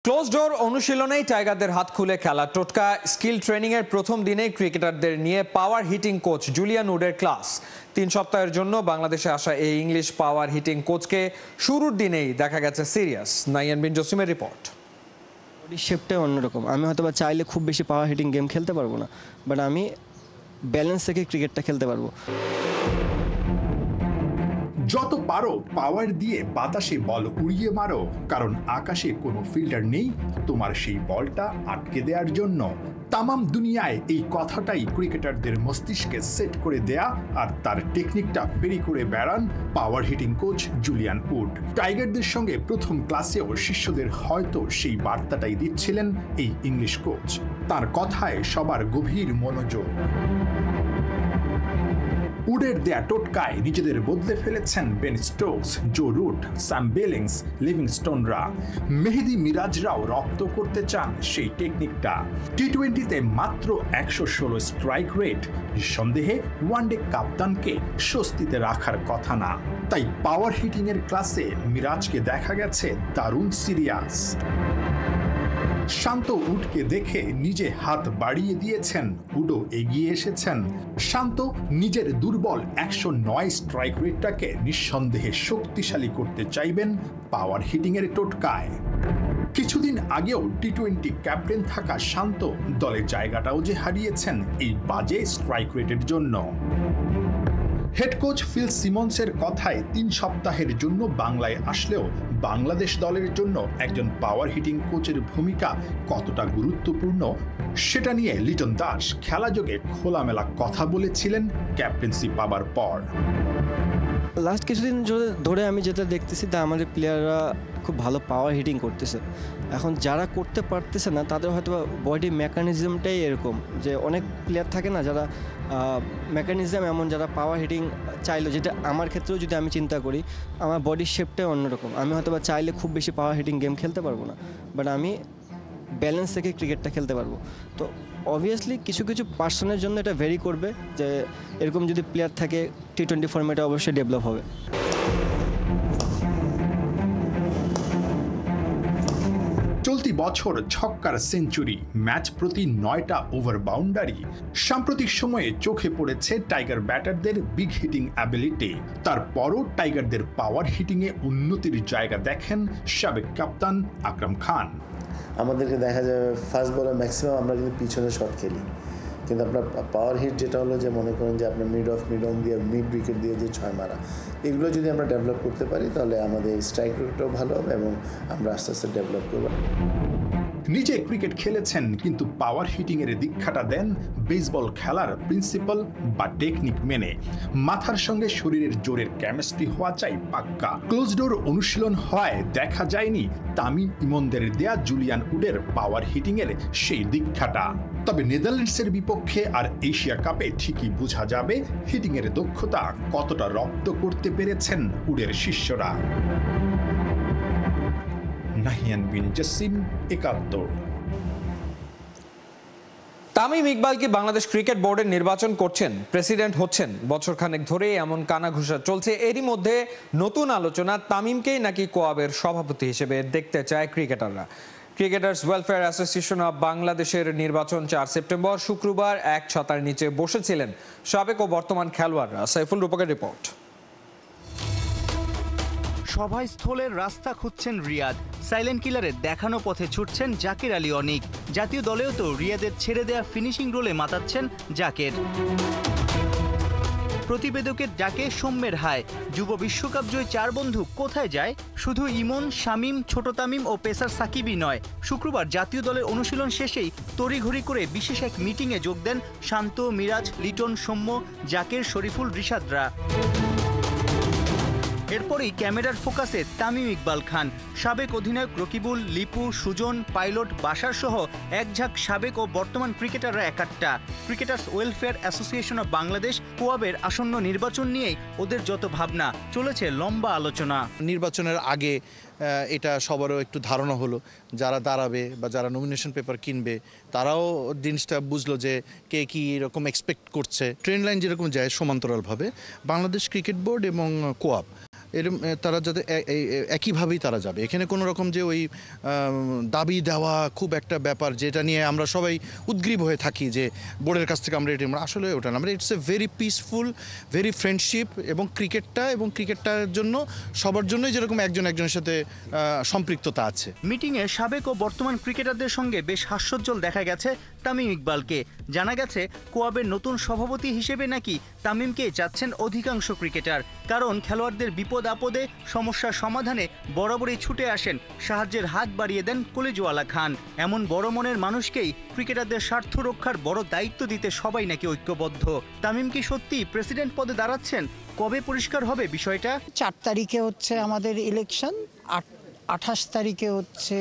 Close door অনুশীলনেই টাইগারদের হাত খুলে খেলা টোটকা স্কিল ট্রেনিং এর প্রথম দিনেই ক্রিকেটারদের নিয়ে পাওয়ার হিটিং কোচ জুলিয়ান উডের ক্লাস 3 সপ্তাহের জন্য বাংলাদেশে আসা এই ইংলিশ পাওয়ার হিটিং কোচকে শুরুর দিনেই দেখা গেছে সিরিয়াস। নাইয়ান বিন জসিমের রিপোর্ট। বডি শেপটাই অন্যরকম। আমি হয়তো বা চাইলে খুব বেশি পাওয়ার হিটিং গেম খেলতে পারবো না, বাট আমি ব্যালেন্স থেকে ক্রিকেটটা খেলতে পারবো। যত পারো পাওয়ার দিয়ে বাতাসে বল উড়িয়ে মারো, কারণ আকাশে কোনো ফিল্টার নেই তোমার সেই বলটা আটকে দেওয়ার জন্য। তামাম দুনিয়ায় এই কথাটাই ক্রিকেটারদের মস্তিষ্কে সেট করে দেয়া, আর তার টেকনিকটা বেরি করে বেড়ান power hitting coach Julian Wood. টাইগারদের সঙ্গে প্রথম ক্লাসেও শিষ্যদের হয়তো সেই বার্তাটাই দিচ্ছিলেন এই ইংলিশ কোচ। তার কথায় সবার গভীর মনোযোগ। উডের দেয়া টোটকায় নিজেদের বদলে ফেলেছেন Ben Stokes, Joe Root, Sam Billings, লিভিংস্টোনরা। মেহেদী মিরাজরাও রপ্ত করতে চান সেই টেকনিকটা। টি-20তে মাত্র 116 স্ট্রাইক রেট, নিঃসন্দেহে ওয়ানডে কাপ্তানকে স্বস্তিতে রাখার কথা না। তাই পাওয়ার হিটিং এর ক্লাসে মিরাজকে দেখা গেছে দারুণ সিরিয়াস। শান্ত উডকে দেখে নিজে হাত বাড়িয়ে দিয়েছেন, উডও এগিয়ে এসেছেন। শান্ত নিজের দুর্বল 109 স্ট্রাইক রেটটাকে নিঃসন্দেহে শক্তিশালী করতে চাইবেন পাওয়ার হিটিং এর টোটকায়। কিছুদিন আগেও টি-20 ক্যাপ্টেন থাকা শান্ত দলের জায়গাটাও যে হারিয়েছেন এই বাজে স্ট্রাইক রেটের জন্য। হেড কোচ ফিল সিমন্সের কথায় 3 সপ্তাহের জন্য বাংলায় আসলেও বাংলাদেশ দলের জন্য একজন পাওয়ার হিটিং কোচের ভূমিকা কতটা গুরুত্বপূর্ণ সেটা নিয়ে লিটন দাস খেলাযোগে খোলামেলা কথা বলেছিলেন ক্যাপ্টেন্সি পাবার পর। লাস্ট কিছুদিন ধরে আমি যেটা দেখতেছি তা আমাদের প্লেয়াররা খুব ভালো পাওয়ার হিটিং করতেছে। এখন যারা করতে পারতেছে না তাদের হয়তো বডি মেকানিজমটাই এরকম, যে অনেক প্লেয়ার থাকে না যারা মেকানিজম এমন, যারা পাওয়ার হিটিং চাইলো, যেটা আমার ক্ষেত্রেও যদি আমি চিন্তা করি, আমার বডি শেপটাই অন্যরকম। আমি হয়তো বা চাইলে খুব বেশি পাওয়ার হিটিং গেম খেলতে পারবো না, বাট আমি ব্যালেন্স থেকে ক্রিকেটটা খেলতে পারবো। তো অবভিয়াসলি কিছু কিছু পার্সনের জন্য এটা ভেরি করবে, যে এরকম যদি প্লেয়ার থাকে টি-20 ফরম্যাটে অবশ্যই ডেভেলপ হবে। চলতি বছর ছক্কার সেঞ্চুরি, ম্যাচ প্রতি 9টা ওভার বাউন্ডারি। সাম্প্রতিক সময়ে চোখে পড়েছে টাইগার ব্যাটারদের বিগ হিটিং অ্যাবিলিটি। তারপরও টাইগারদের পাওয়ার হিটিংয়ে উন্নতির জায়গা দেখেন সাবেক কাপ্তান আকরাম খান। আমাদেরকে দেখা যাবে ফার্স্ট বলে ম্যাক্সিমাম আমরা কিন্তু পিছনে শট খেলি, কিন্তু আপনার পাওয়ার হিট যেটা হলো যে মনে করেন যে আপনার মিড অন দিয়ে মিড উইকেট দিয়ে যে 6 মারা, এগুলো যদি আমরা ডেভেলপ করতে পারি তাহলে আমাদের স্ট্রাইক রেটটাও ভালো হবে এবং আমরা আস্তে আস্তে ডেভেলপ করব। নিজে ক্রিকেট খেলেছেন, কিন্তু পাওয়ার হিটিং এর দীক্ষাটা দেন বেসবল খেলার প্রিন্সিপাল বা টেকনিক মেনে। মাথার সঙ্গে শরীরের জোরের কেমিস্ট্রি হওয়া চাই পাক্কা। ক্লোজ ডোর অনুশীলন হয় দেখা যায়নি তামিম ইমনদের দেয়া জুলিয়ান উডের পাওয়ার হিটিং এর সেই দীক্ষাটা। তবে নেদারল্যান্ডসের বিপক্ষে আর এশিয়া কাপে ঠিকই বোঝা যাবে হিটিং এর দক্ষতা কতটা রপ্ত করতে পেরেছেন উডের শিষ্যরা। নাহিয়ান বিন জসিম, একাত্তর। তামিম ইকবাল কি বাংলাদেশ ক্রিকেট বোর্ডের নির্বাচন করছেন, প্রেসিডেন্ট হচ্ছেন? বছরখানেক ধরেই এমন কানাঘুষা চলছে। এরই মধ্যে নতুন আলোচনা, তামিমকেই নাকি কোয়াবের সভাপতি হিসেবে দেখতে চায় ক্রিকেটাররা। ক্রিকেটার্স ওয়েলফেয়ার অ্যাসোসিয়েশন অব বাংলাদেশের নির্বাচন 4 সেপ্টেম্বর শুক্রবার এক ছাতার নিচে বসেছিলেন সাবেক ও বর্তমান খেলোয়াড়রা। সাইফুল রূপকের রিপোর্ট। সভাস্থলের রাস্তা খুঁজছেন রিয়াদ, সাইলেন্ট কিলারের দেখানো পথে ছুটছেন জাকের আলী অনিক। জাতীয় দলেও তো রিয়াদের ছেড়ে দেয়া ফিনিশিং রোলে মাতাচ্ছেন জাকের। প্রতিবেদকের ডাকে সৌম্যের হায়, যুব বিশ্বকাপ জয়ী 4 বন্ধু কোথায় যায়? শুধু ইমন, শামীম, ছোট তামিম ও পেসার সাকিবই নয়, শুক্রবার জাতীয় দলের অনুশীলন শেষেই তড়িঘড়ি করে বিশেষ এক মিটিংয়ে যোগ দেন শান্ত, মিরাজ, লিটন, সৌম্য, জাকের, শরীফুল, রিশাদরা। এরপরই ক্যামেরার ফোকাসে তামিম ইকবাল খান, সাবেক অধিনায়ক রকিবুল, লিপু, সুজন, পাইলট, বাশার সহ এক ঝাঁক সাবেক ও বর্তমান ক্রিকেটাররা একাট্টা। Cricketers welfare association of Bangladesh কোয়াবের আসন্ন নির্বাচন নিয়েই ওদের যত ভাবনা, চলেছে লম্বা আলোচনা। নির্বাচনের আগে এটা সবারও একটু ধারণা হলো, যারা দাঁড়াবে বা যারা নমিনেশন পেপার কিনবে তারাও জিনিসটা বুঝলো যে কে কী এরকম এক্সপেক্ট করছে। ট্রেন লাইন যেরকম যায় সমান্তরালভাবে বাংলাদেশ ক্রিকেট বোর্ড এবং কোয়াব এরম তারা যাতে একইভাবেই তারা যাবে। এখানে কোনো রকম যে ওই দাবি দেওয়া খুব একটা ব্যাপার যেটা নিয়ে আমরা সবাই উদ্গ্রীব হয়ে থাকি যে বোর্ডের কাছ থেকে আমরা আসলে ওটা না, আমরা it's a very peaceful, very friendship এবং ক্রিকেটটার জন্য সবার জন্যই যেরকম একজনের সাথে সম্পৃক্ততা আছে। মিটিংয়ে সাবেক ও বর্তমান ক্রিকেটারদের সঙ্গে বেশ হাস্যোজ্জ্বল দেখা গেছে তামিম ইকবালকে। জানা গেছে কোয়াবের নতুন সভাপতি হিসেবে নাকি তামিমকে চাচ্ছেন অধিকাংশ ক্রিকেটার, কারণ খেলোয়াড়দের বিপদ আপদে সমস্যার সমাধানে বরাবরই ছুটে আসেন, সাহায্যের হাত বাড়িয়ে দেন কলিজওয়ালা খান। এমন বড় মনের মানুষকেই ক্রিকেটারদের স্বার্থ রক্ষার বড় দায়িত্ব দিতে সবাই নাকি ঐক্যবদ্ধ। তামিম কি সত্যি প্রেসিডেন্ট পদে দাঁড়াচ্ছেন? কবে পরিষ্কার হবে বিষয়টা? 4 তারিখে হচ্ছে আমাদের ইলেকশন, 28 তারিখে হচ্ছে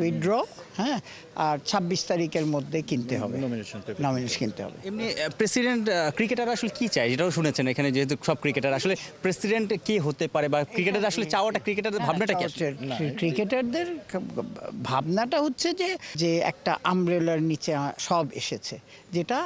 উইথড্র, হ্যাঁ, আর 26 তারিখের মধ্যে কিনতে হবে, নমিনেশন কিনতে হবে। এমনি প্রেসিডেন্ট ক্রিকেটার আসলে কি চায়, যেটাও শুনেছেন এখানে, যেহেতু সব ক্রিকেটার আসলে প্রেসিডেন্ট কে হতে পারে বা ক্রিকেটার আসলে চাওয়াটা, ক্রিকেটারদের ভাবনাটা কি? ক্রিকেটারদের ভাবনাটা হচ্ছে যে একটা আমব্রেলার নিচে সব এসেছে, যেটা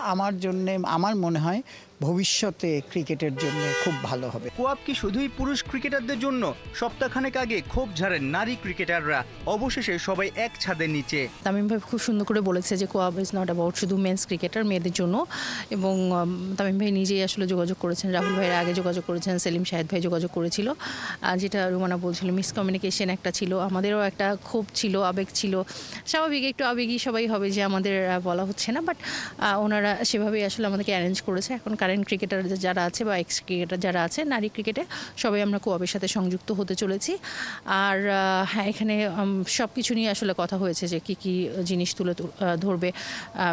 আমার মনে হয় ভবিষ্যতে ক্রিকেটের জন্য খুব ভালো হবে। কোয়াব কি শুধুই পুরুষ ক্রিকেটারদের জন্য? সপ্তাহখানেক আগে ক্ষোভ ঝাড়েন নারী ক্রিকেটাররা, অবশেষে সবাই এক ছাদের নিচে। তামিম ভাই খুব সুন্দর করে বলেছে যে কোয়াব ইজ নট অ্যাবাউট শুধু মেন্স ক্রিকেটার, মেয়েদের জন্য। এবং তামিম ভাই নিজেই আসলে যোগাযোগ করেছেন, রাহুল ভাইয়ের আগে যোগাযোগ করেছেন, সেলিম শাহেদ ভাই যোগাযোগ করেছিল। যেটা রুমানা বলছিল, মিসকমিউনিকেশন একটা ছিল, আমাদেরও একটা ক্ষোভ ছিল, আবেগ ছিল। স্বাভাবিক একটু আবেগই সবাই হবে যে আমাদের বলা হচ্ছে না, বাট ওনারা সেভাবেই আসলে আমাদেরকে অ্যারেঞ্জ করেছে। এখন কারেন্ট ক্রিকেটার যারা আছে বা এক্স ক্রিকেটার যারা আছে নারী ক্রিকেটে, সবাই আমরা কোয়াবের সাথে সংযুক্ত হতে চলেছি। আর হ্যাঁ, এখানে সব কিছু নিয়ে আসলে কথা হয়েছে যে কী জিনিস তুলে ধরবে।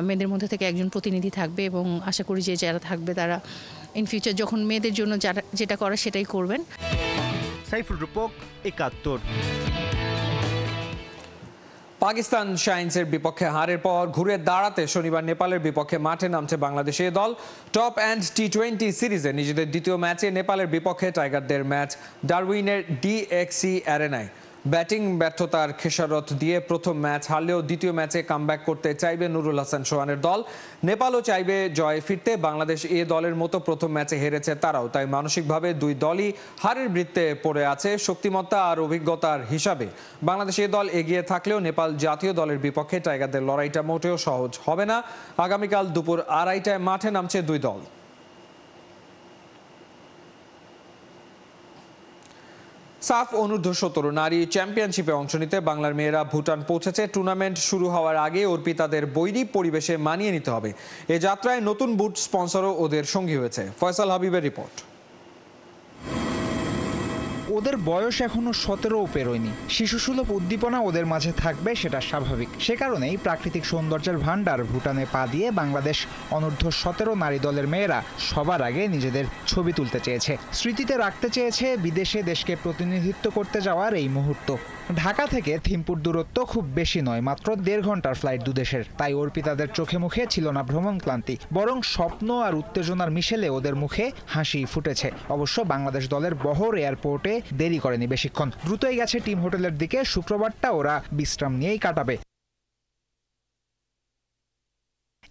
মেয়েদের মধ্যে থেকে একজন প্রতিনিধি থাকবে এবং আশা করি যে যারা থাকবে তারা ইন ফিউচার যখন মেয়েদের জন্য যেটা করা সেটাই করবেন। সাইফুল রূপক, ৭১। পাকিস্তান শাইন্সের বিপক্ষে হারের পর ঘুরে দাঁড়াতে শনিবার নেপালের বিপক্ষে মাঠে নামছে বাংলাদেশি দল। টপ অ্যান্ড টি20 সিরিজে নিজেদের দ্বিতীয় ম্যাচে নেপালের বিপক্ষে টাইগারদের ম্যাচ ডারউইনের ডিএক্সি অ্যারেনায়। ব্যাটিং ব্যর্থতার খেসারত দিয়ে প্রথম ম্যাচ হারলেও দ্বিতীয় ম্যাচে কামব্যাক করতে চাইবে নুরুল হাসান সোহানের দল। নেপালও চাইবে জয়ে ফিরতে। বাংলাদেশ এ দলের মতো প্রথম ম্যাচে হেরেছে তারাও, তাই মানসিকভাবে দুই দলই হারের বৃত্তে পড়ে আছে। শক্তিমত্তা আর অভিজ্ঞতার হিসাবে বাংলাদেশ এ দল এগিয়ে থাকলেও নেপাল জাতীয় দলের বিপক্ষে টাইগারদের লড়াইটা মোটেও সহজ হবে না। আগামীকাল দুপুর 2:30টায় মাঠে নামছে দুই দল। সাফ অনূর্ধ্ব-17 নারী চ্যাম্পিয়নশিপে অংশ নিতে বাংলার মেয়েরা ভুটান পৌঁছেছে। টুর্নামেন্ট শুরু হওয়ার আগে অর্পিতাদের বৈরী পরিবেশে মানিয়ে নিতে হবে। এ যাত্রায় নতুন বুট স্পন্সরও ওদের সঙ্গী হয়েছে। ফয়সাল হাবিবের রিপোর্ট। ওদের বয়স এখনো 17ও পেরোয়নি। শিশুসুলভ উদ্দীপনা ওদের মাঝে থাকবে, সেটা স্বাভাবিক। সে কারণেই প্রাকৃতিক সৌন্দর্যের ভান্ডার ভুটানে পা দিয়ে বাংলাদেশ অনূর্ধ্ব-17 নারী দলের মেয়েরা সবার আগে নিজেদের ছবি তুলতে চেয়েছে, স্মৃতিতে রাখতে চেয়েছে বিদেশে দেশকে প্রতিনিধিত্ব করতে যাওয়ার এই মুহূর্ত। ঢাকা থেকে থিম্পুর দূরত্ব খুব বেশি নয়, মাত্র 1.5 ঘন্টার ফ্লাইট দুদেশের। তাই অর্পিতাদের চোখে মুখে ছিল না ভ্রমণ ক্লান্তি, বরং স্বপ্ন আর উত্তেজনার মিশেলে ওদের মুখে হাসি ফুটেছে। অবশ্য বাংলাদেশ দলের বহর এয়ারপোর্টে দেরি করেনি বেশিক্ষণ, দ্রুতই গেছে টিম হোটেলের দিকে। শুক্রবারটা ওরা বিশ্রাম নিয়েই কাটাবে।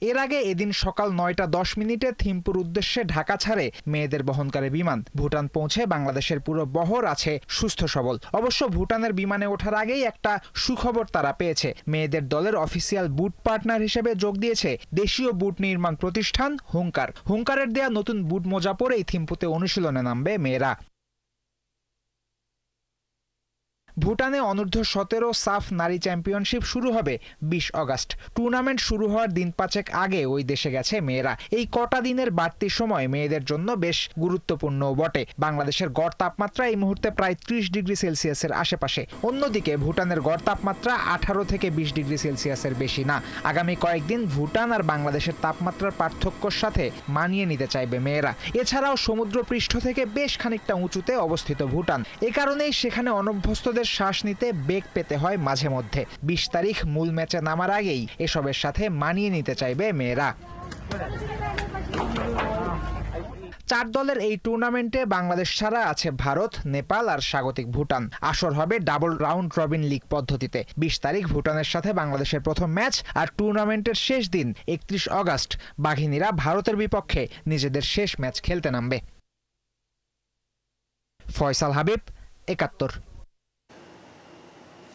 এর আগে এদিন সকাল 9:10 থিম্পুর উদ্দেশ্যে ঢাকা ছাড়ে মেয়েদের বহনকারী বিমান। ভুটান পৌঁছে বাংলাদেশের পুরো বহর আছে সুস্থ সবল। অবশ্য ভুটানের বিমানে ওঠার আগেই একটা সুখবর তারা পেয়েছে। মেয়েদের দলের অফিসিয়াল বুট পার্টনার হিসেবে যোগ দিয়েছে দেশীয় বুট নির্মাণ প্রতিষ্ঠান হুঙ্কার। হুঙ্কারের দেয়া নতুন বুট মোজা পরেই থিম্পুতে অনুশীলনে নামবে মেয়েরা। ভুটানে অনূর্ধ্ব-17 সাফ নারী চ্যাম্পিয়নশিপ শুরু হবে 20 আগস্ট। টুর্নামেন্ট শুরু হওয়ার দিন 5 আগে ওই দেশে গেছে মেয়েরা। এই কটা দিনের বাড়তি সময় মেয়েদের জন্য বেশ গুরুত্বপূর্ণ বটে। বাংলাদেশের গড় তাপমাত্রা এই মুহূর্তে প্রায় 30 ডিগ্রি সেলসিয়াসের আশেপাশে। অন্যদিকে ভুটানের গড় তাপমাত্রা 18 থেকে 20 ডিগ্রি সেলসিয়াসের বেশি না। আগামী কয়েকদিন ভুটান আর বাংলাদেশের তাপমাত্রার পার্থক্যর সাথে মানিয়ে নিতে চাইবে মেয়েরা। এছাড়াও সমুদ্রপৃষ্ঠ থেকে বেশ খানিকটা উঁচুতে অবস্থিত ভুটান। এ কারণেই সেখানে অনভ্যস্তদের শ্বাস নিতে বেগ পেতে হয় মাঝে মধ্যে। 20 তারিখ মূল ম্যাচে নামার আগেই এসবের সাথে মানিয়ে নিতে চাইবে মেয়েরা। 4 দলের এই টুর্নামেন্টে বাংলাদেশ ছাড়া আছে ভারত, নেপাল আর স্বাগতিক ভুটান। আসর হবে ডাবল রাউন্ড রবিন লিগ পদ্ধতিতে। 20 তারিখ ভুটানের সাথে বাংলাদেশের প্রথম ম্যাচ, আর টুর্নামেন্টের শেষ দিন 31 আগস্ট বাঘিনীরা ভারতের বিপক্ষে নিজেদের শেষ ম্যাচ খেলতে নামবে। ফয়সাল হাবিব, ৭১।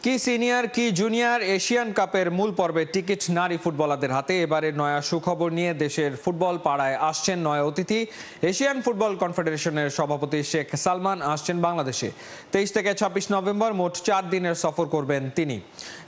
কি সিনিয়র কি জুনিয়র এশিয়ান কাপের মূল পর্বের টিকিট নারী ফুটবলারদের হাতে। এবারে নয়া সুখবর নিয়ে দেশের ফুটবল পাড়ায় আসছেন নয়া অতিথি। এশিয়ান ফুটবল কনফেডারেশনের সভাপতি শেখ সালমান আসছেন বাংলাদেশে। 23 থেকে 26 নভেম্বর মোট 4 দিনের সফর করবেন তিনি।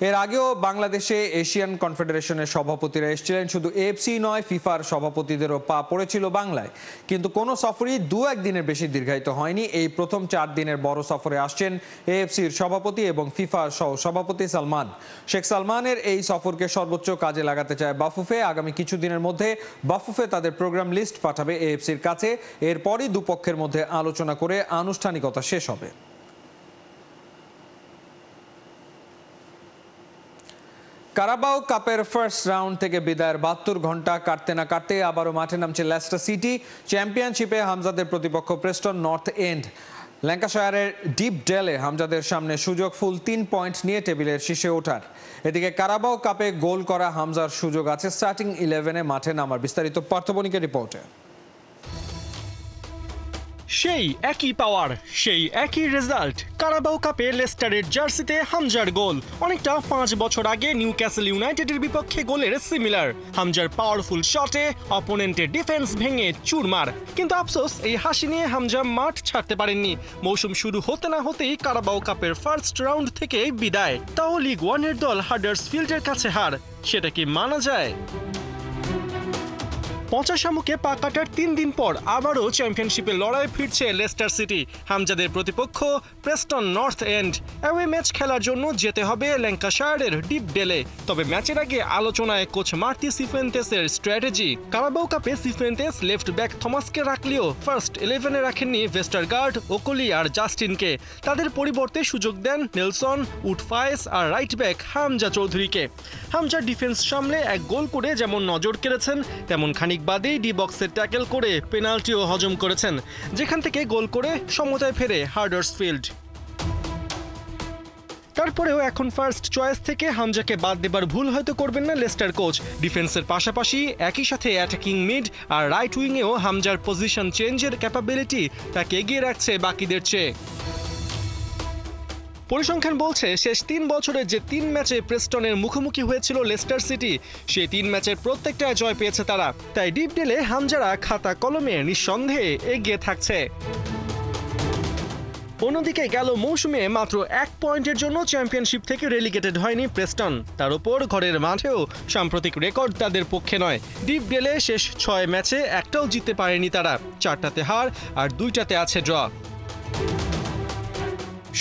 এর আগেও বাংলাদেশে এশিয়ান কনফেডারেশনের সভাপতিরা এসেছিলেন। শুধু এএফসি নয়, ফিফার সভাপতিদেরও পা পড়েছিল বাংলায়, কিন্তু কোনো সফরই 2-1 দিনের বেশি দীর্ঘায়িত হয়নি। এই প্রথম 4 দিনের বড় সফরে আসছেন এএফসির সভাপতি এবং ফিফার সভাপতি সালমান। শেখ সালমানের এই সফরকে সর্বোচ্চ কাজে লাগাতে চায় বাফুফে। আগামী কিছুদিনের মধ্যে বাফুফে তাদের প্রোগ্রাম লিস্ট পাঠাবে এএফসির কাছে। এরপরই দুপক্ষের মধ্যে আলোচনা করে আনুষ্ঠানিকতা শেষ হবে। কারাবাও কাপের ফার্স্ট রাউন্ড থেকে বিদায়ের 72 ঘন্টা কাটতে না কাটতে আবারও মাঠে নামছে লেস্টার সিটি। চ্যাম্পিয়নশিপে হামজাদের প্রতিপক্ষ প্রেস্টন নর্থ এন্ড। ল্যাঙ্কাশায়ারের ডিপ ডেলে হামজাদের সামনে সুযোগ ফুল 3 পয়েন্ট নিয়ে টেবিলের শীর্ষে ওঠার। এদিকে কারাবাও কাপে গোল করা হামজার সুযোগ আছে স্টার্টিং 11-এ মাঠে নামার। বিস্তারিত পার্থবণিকের রিপোর্টে। সেই একই পাওয়ার, সেই একই রেজাল্ট। কারাবাও কাপে লেস্টারের জার্সিতে হামজার গোল অনেকটা 5 বছর আগে নিউক্যাসল ইউনাইটেডের বিপক্ষে গোলের সিমিলার। হামজার পাওয়ারফুল শটে অপোনেন্টের ডিফেন্স ভেঙে চুরমার। কিন্তু আফসোস, এই হাসি নিয়ে হামজা মাঠ ছাড়তে পারেননি। মৌসুম শুরু হতে না হতেই কারাবাও কাপের ফার্স্ট রাউন্ড থেকে বিদায়। তাও লিগ 1-এর দল হাডার্সফিল্ডের কাছে হার। সেটা কি মানা যায়? 50 শামুকে পা কাটার 3 দিন পর আবারও চ্যাম্পিয়নশিপের লড়াই ফিরছে লেস্টার সিটি। হামজাদের প্রতিপক্ষ Preston North End. Away match খেলার জন্য যেতে হবে ল্যাঙ্কাশায়ারের ডিপ ডেলে। তবে ম্যাচের আগে আলোচনায় কোচ মার্তি সিফুয়েন্তেসের স্ট্র্যাটেজি। কারাবাও কাপে সিফুয়েন্তেস লেফট ব্যাক থমাসকে রাখলেও ফার্স্ট 11-এ রাখেননি ভেস্টারগার্ড, ওকলি আর জাস্টিনকে। তাদের পরিবর্তে সুযোগ দেন নেলসন, উডফায়েস আর রাইট ব্যাক হামজা চৌধুরীকে। হামজার ডিফেন্স সামলে এক গোল করে যেমন নজর কেড়েছেন, তেমন খানিক বাদেই ডি বক্সে ট্যাকেল করে পেনাল্টিও হজম করেছেন, যেখান থেকে গোল করে সমতায় ফেরে হাডার্সফিল্ড। তারপরেও এখন ফার্স্ট চয়েস থেকে হামজাকে বাদ দেবার ভুল হয়তো করবেন না লেস্টার কোচ। ডিফেন্সের পাশাপাশি একই সাথে অ্যাটাকিং মিড আর রাইট উইংয়েও হামজার পজিশন চেঞ্জের ক্যাপাবিলিটি তাকে এগিয়ে রাখছে বাকিদের চেয়ে। পরিসংখ্যান বলছে শেষ 3 বছরে যে 3 ম্যাচে প্রেস্টনের মুখোমুখি হয়েছিল লেস্টার সিটি, সেই 3 ম্যাচের প্রত্যেকটা জয় পেয়েছে তারা। তাই ডিপ ডেলে হামজারা খাতা কলমে নিঃসন্দেহে এগিয়ে থাকছে। অন্যদিকে গেল মৌসুমে মাত্র 1 পয়েন্টের জন্য চ্যাম্পিয়নশিপ থেকে রেলিগেটেড হয়নি প্রেস্টন। তার উপর ঘরের মাঠেও সাম্প্রতিক রেকর্ড তাদের পক্ষে নয়। ডিপ ডেলে শেষ 6 ম্যাচে একটাও জিততে পারেনি তারা। 4টাতে হার আর 2টাতে আছে ড্র।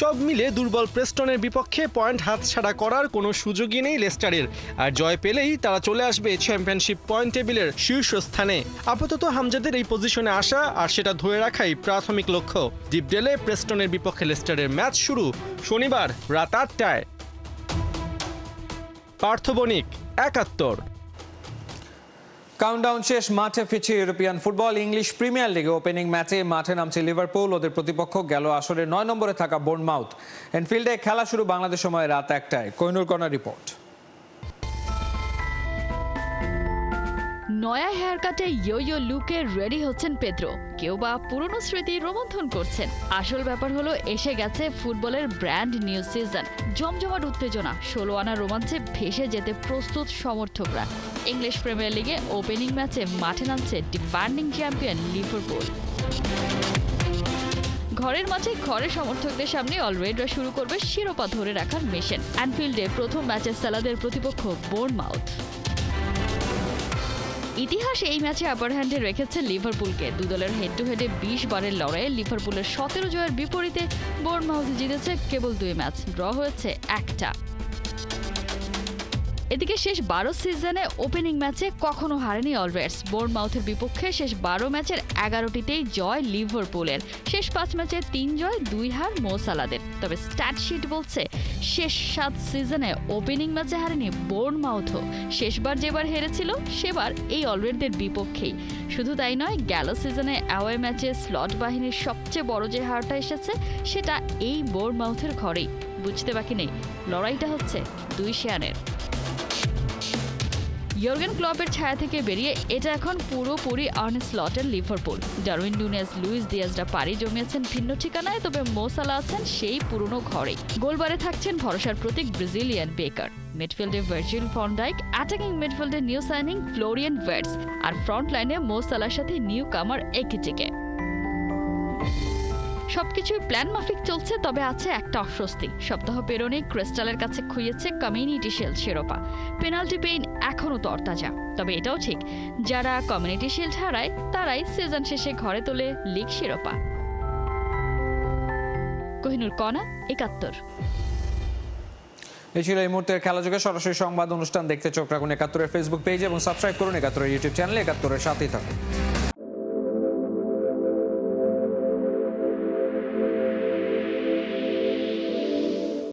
সব মিলে দুর্বল প্রেস্টনের বিপক্ষে পয়েন্ট হাতছাড়া করার কোনো সুযোগই নেই লেস্টারের। আর জয় পেলেই তারা চলে আসবে চ্যাম্পিয়নশিপ পয়েন্ট টেবিলের শীর্ষস্থানে। আপাতত হামজাদের এই পজিশনে আসা আর সেটা ধরে রাখাই প্রাথমিক লক্ষ্য। ডিপ ডেলে প্রেস্টনের বিপক্ষে লেস্টারের ম্যাচ শুরু শনিবার রাত 8টায়। পার্থবণিক, ৭১। কাউন্টডাউন শেষ, মাঠে ফিরছে ইউরোপিয়ান ফুটবল। ইংলিশ প্রিমিয়ার লিগে ওপেনিং ম্যাচে মাঠে নামছে লিভারপুল। ওদের প্রতিপক্ষ গেল আসরে 9 নম্বরে থাকা বোর্নমাউথ। এনফিল্ডে খেলা শুরু বাংলাদেশ সময় রাত 1টায়। Kohinoor corner report. নয়া হেয়ার কাটে ইয়ো লুকে রেডি হচ্ছেন পেদ্রো। কেউ বা পুরনো স্মৃতি রোমন্থন করছেন। আসল ব্যাপার হলো এসে গেছে ফুটবলের ব্র্যান্ড নিউ সিজন। জমজমাট উত্তেজনা, 16 আনা রোমাঞ্চে ভেসে যেতে প্রস্তুত সমর্থকরা। ইংলিশ প্রিমিয়ার লিগে ওপেনিং ম্যাচে মাঠে নামছে ডিফেন্ডিং চ্যাম্পিয়ন লিভারপুল। ঘরের মাঠে ঘরের সমর্থকদের সামনে অলরেডরা শুরু করবে শিরোপা ধরে রাখার মিশন। অ্যানফিল্ডে প্রথম ম্যাচে সালাদের প্রতিপক্ষ বোর্নমাউথ। ইতিহাস এই ম্যাচে আপার হ্যান্ডে রেখেছে লিভারপুলকে। দু দলের হেড টু হেডে 20 বারের লড়াইয়ে লিভারপুলের 17 জয়ের বিপরীতে বোর্নমাউথ জিতেছে কেবল 2 ম্যাচ, ড্র হয়েছে 1টা। এদিকে শেষ 12 সিজনে ওপেনিং ম্যাচে কখনো হারেনি অলরেডস। বোর্নমাউথের বিপক্ষে শেষ 12 ম্যাচের 11টিতেই জয় লিভারপুলের। শেষ 5 ম্যাচে 3 জয় 2 হার মো সালাদের। তবে স্ট্যাটশিট বলছে শেষ 7 সিজনে ওপেনিং ম্যাচে হারেনি বোর্নমাউথও। শেষবার যেবার হেরেছিল সেবার এই অলরেডদের বিপক্ষেই। শুধু তাই নয়, গেল সিজনে অ্যাওয়ে ম্যাচে স্লট বাহিনীর সবচেয়ে বড় যে হারটা এসেছে সেটা এই বোর্নমাউথের ঘরেই। বুঝতে বাকি নেই, লড়াইটা হচ্ছে 2 শেয়ারের। ইয়র্গেন ক্লপের ছায়া থেকে বেরিয়ে এটা এখন পুরোপুরি আর্নে স্লটের লিভারপুল। ডারউইন নুনেজ, লুইস দিয়াজরা পাড়ি জমিয়েছেন ভিন্ন ঠিকানায়, তবে মো সালাহ আছেন সেই পুরনো ঘরেই। গোলবারে থাকছেন ভরসার প্রতীক ব্রাজিলিয়ান বেকার। মিডফিল্ডে ভার্জিল ভ্যান ডাইক, অ্যাটাকিং মিডফিল্ডে নিউ সাইনিং ফ্লোরিয়ান ভার্টস, আর ফ্রন্ট লাইনে মো সালাহর সাথে নিউ কামার একিটিকে। সবকিছুই প্ল্যান মাফিক চলছে, তবে আছে একটা অস্বস্তি। সপ্তাহ পেরোনেই ক্রিস্টালের কাছে খুইয়েছে কমিউনিটি শিল্ড শিরোপা। পেনাল্টি পেইন এখনও তরতাজা। তবে এটাও ঠিক, যারা কমিউনিটি শিল্ড হারায় তারাই সিজন শেষে ঘরে তোলে লিগ শিরোপা। কোহিনুর কণা, ৭১। এই ছিল এই মুহূর্তের খেলাযোগে। সরাসরি সংবাদ অনুষ্ঠান দেখতে চোখ রাখুন ৭১-এর ফেসবুক পেজ এবং সাবস্ক্রাইব করুন ৭১-এর ইউটিউব চ্যানেলে। ৭১-এর সাথেই থাকুন।